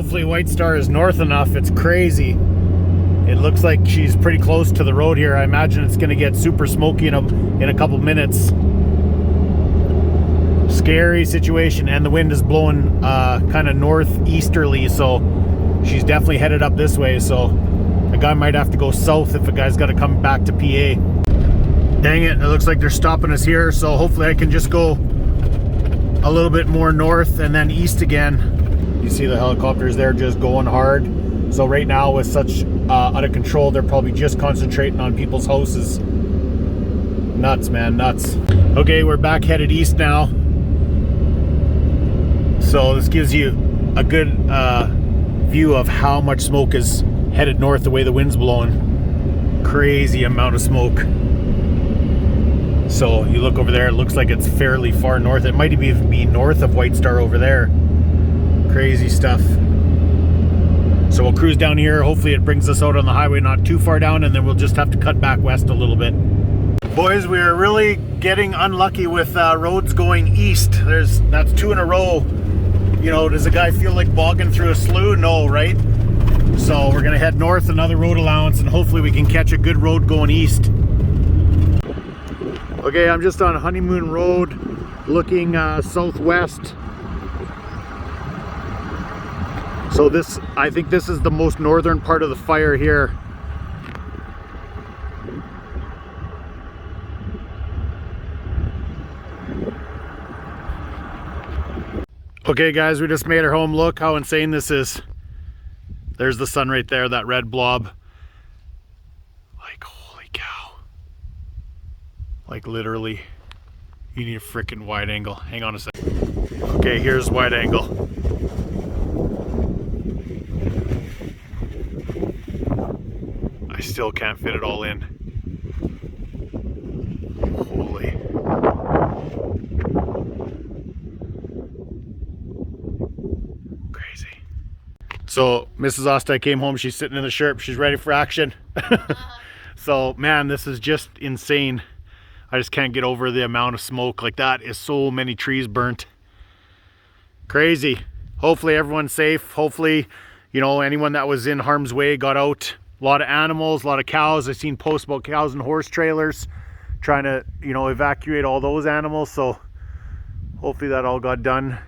hopefully White Star is north enough. It's crazy. It looks like she's pretty close to the road here. I imagine it's going to get super smoky in a couple minutes. Scary situation, and the wind is blowing kind of northeasterly, so she's definitely headed up this way. So a guy might have to go south if a guy's got to come back to PA. Dang it, it looks like they're stopping us here, so hopefully I can just go a little bit more north and then east again. You see the helicopters there just going hard. So right now with such out of control, they're probably just concentrating on people's houses. Nuts, man, nuts. Okay, we're back headed east now. So this gives you a good view of how much smoke is headed north the way the wind's blowing. Crazy amount of smoke. So you look over there, it looks like it's fairly far north. It might even be north of White Star over there. Crazy stuff. So we'll cruise down here. Hopefully it brings us out on the highway not too far down, and then we'll just have to cut back west a little bit. Boys, we are really getting unlucky with roads going east. That's 2 in a row. You know, does a guy feel like bogging through a slough? No, right? So we're gonna head north, another road allowance, and hopefully we can catch a good road going east. Okay, I'm just on Honeymoon Road, looking southwest. So I think this is the most northern part of the fire here. Okay guys, we just made her home. Look how insane this is. There's the sun right there, that red blob. Like, holy cow. Like literally, you need a freaking wide angle. Hang on a second. Okay, here's wide angle. I still can't fit it all in. Holy. Crazy. So Mrs. Osta came home, she's sitting in the sherp, she's ready for action. So man, this is just insane. I just can't get over the amount of smoke. Like, that is so many trees burnt. Crazy. Hopefully everyone's safe. Hopefully, you know, anyone that was in harm's way got out. A lot of animals, a lot of cows. I've seen posts about cows and horse trailers trying to, you know, evacuate all those animals. So hopefully that all got done.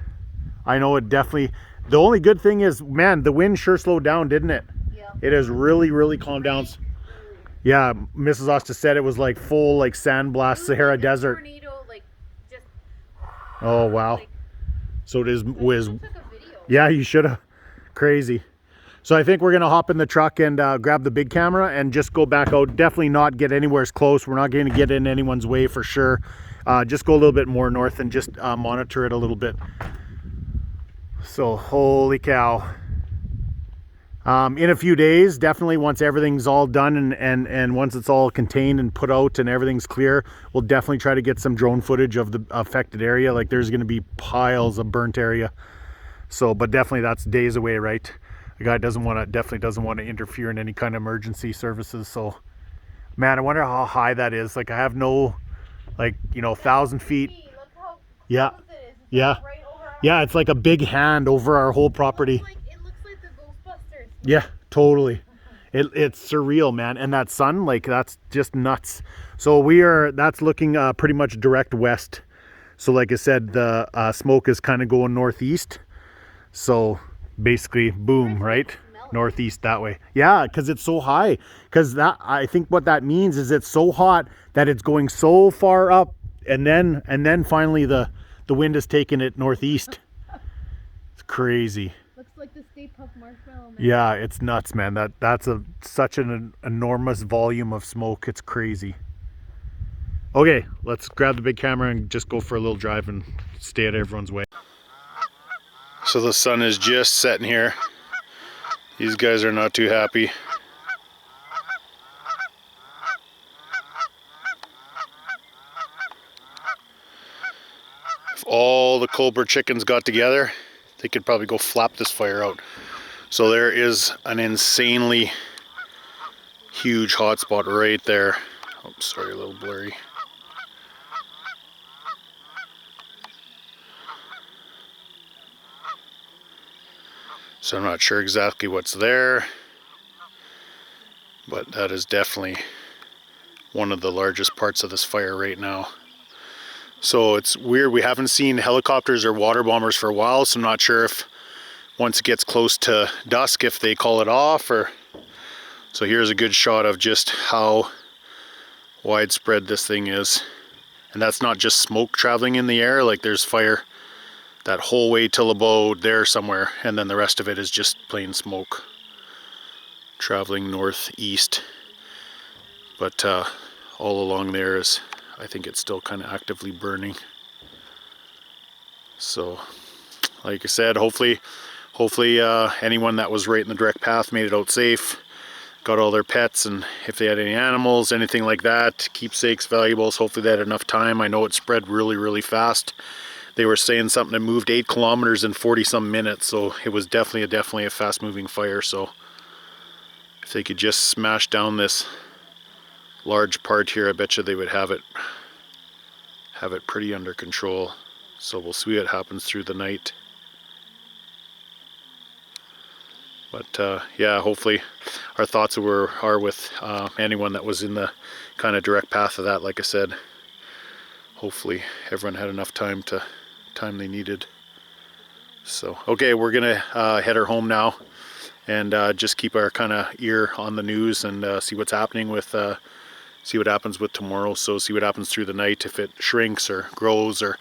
I know it definitely, the only good thing is, man, the wind sure slowed down, didn't it? Yeah. It has really, really calmed down. Yeah, Mrs. Osta said it was like full, like sandblast Sahara Desert. Tornado, like, just, oh wow. Like, so it was yeah, you should have. Crazy. So I think we're gonna hop in the truck and grab the big camera and just go back out. Definitely not get anywhere close. We're not going to get in anyone's way for sure. Just go a little bit more north and just monitor it a little bit. So holy cow. In a few days, definitely, once everything's all done and once it's all contained and put out and everything's clear, we'll definitely try to get some drone footage of the affected area. Like, there's going to be piles of burnt area. So, but definitely that's days away, right? The guy definitely doesn't want to interfere in any kind of emergency services. So, man, I wonder how high that is. Like, I have no, like, you know, 1,000 feet. Look how yeah, close it is. It's yeah, like right over our yeah. It's like a big hand over our whole property. It looks like the Ghostbusters. Yeah, totally. It's surreal, man. And that sun, like, that's just nuts. So that's looking pretty much direct west. So like I said, the smoke is kind of going northeast. So basically, boom, right? Northeast that way. Yeah, because it's so high. Because I think what that means is it's so hot that it's going so far up, and then finally the wind is taking it northeast. It's crazy. Looks like the Stay Puft Marshmallow Man. Yeah, it's nuts, man. That's such an enormous volume of smoke. It's crazy. Okay, let's grab the big camera and just go for a little drive and stay out of everyone's way. So the sun is just setting here. These guys are not too happy. If all the Cobra chickens got together, they could probably go flap this fire out. So there is an insanely huge hotspot right there. Oh, sorry, a little blurry. So I'm not sure exactly what's there, but that is definitely one of the largest parts of this fire right now. So it's weird, we haven't seen helicopters or water bombers for a while, so I'm not sure if once it gets close to dusk if they call it off or... So here's a good shot of just how widespread this thing is. And that's not just smoke traveling in the air, like there's fire that whole way till about there somewhere, and then the rest of it is just plain smoke traveling northeast. But all along there is, I think it's still kind of actively burning. So like I said, hopefully anyone that was right in the direct path made it out safe, got all their pets, and if they had any animals, anything like that, keepsakes, valuables, hopefully they had enough time. I know it spread really fast. They were saying something that moved 8 kilometers in 40 some minutes, so it was definitely a fast moving fire. So if they could just smash down this large part here, I bet you they would have it pretty under control. So we'll see what happens through the night. But yeah, hopefully our thoughts are with anyone that was in the kind of direct path of that. Like I said, hopefully everyone had enough time they needed. So okay, we're gonna head her home now, and just keep our kind of ear on the news and see what's happening with see what happens with tomorrow. So see what happens through the night, if it shrinks or grows. Or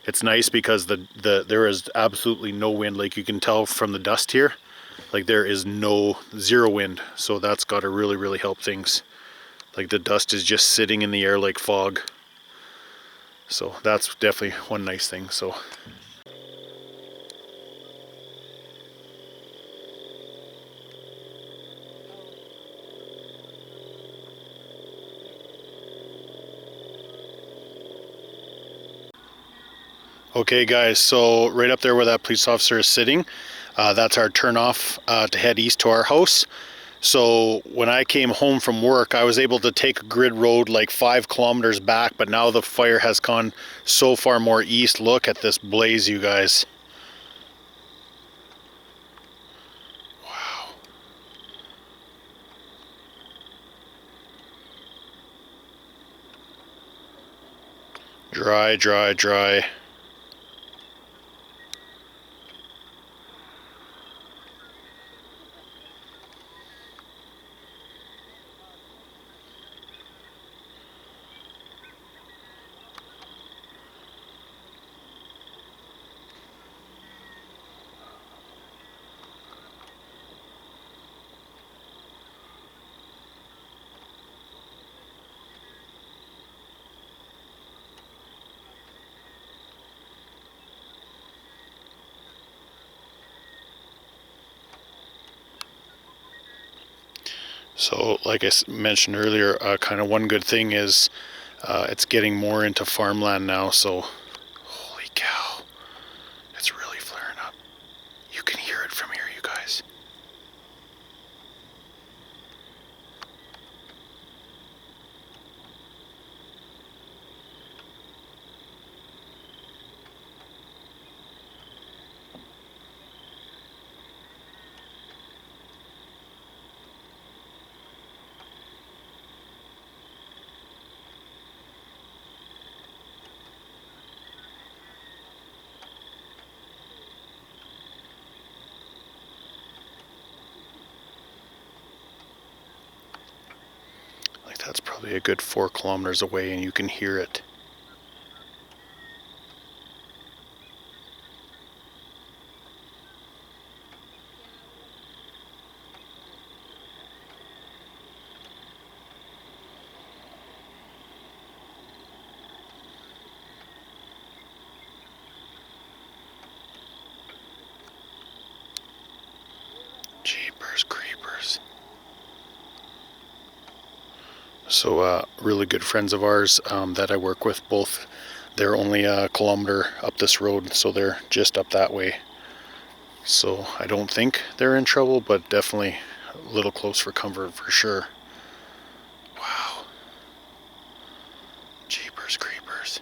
it's nice because there is absolutely no wind, like you can tell from the dust here. Like there is zero wind, so that's got to really help things. Like the dust is just sitting in the air like fog. So that's definitely one nice thing. So okay guys, so right up there where that police officer is sitting, that's our turnoff to head east to our house. So when I came home from work, I was able to take a grid road like 5 kilometers back, but now the fire has gone so far more east. Look at this blaze, you guys. Wow. Dry. So like I mentioned earlier, kind of one good thing is it's getting more into farmland now. So holy cow, it's really flaring up. You can hear it from here, you guys. Like that's probably a good 4 kilometers away and you can hear it. Jeepers creepers. So really good friends of ours that I work with, both, they're only a kilometer up this road, so they're just up that way. So I don't think they're in trouble, but definitely a little close for comfort for sure. Wow. Jeepers creepers.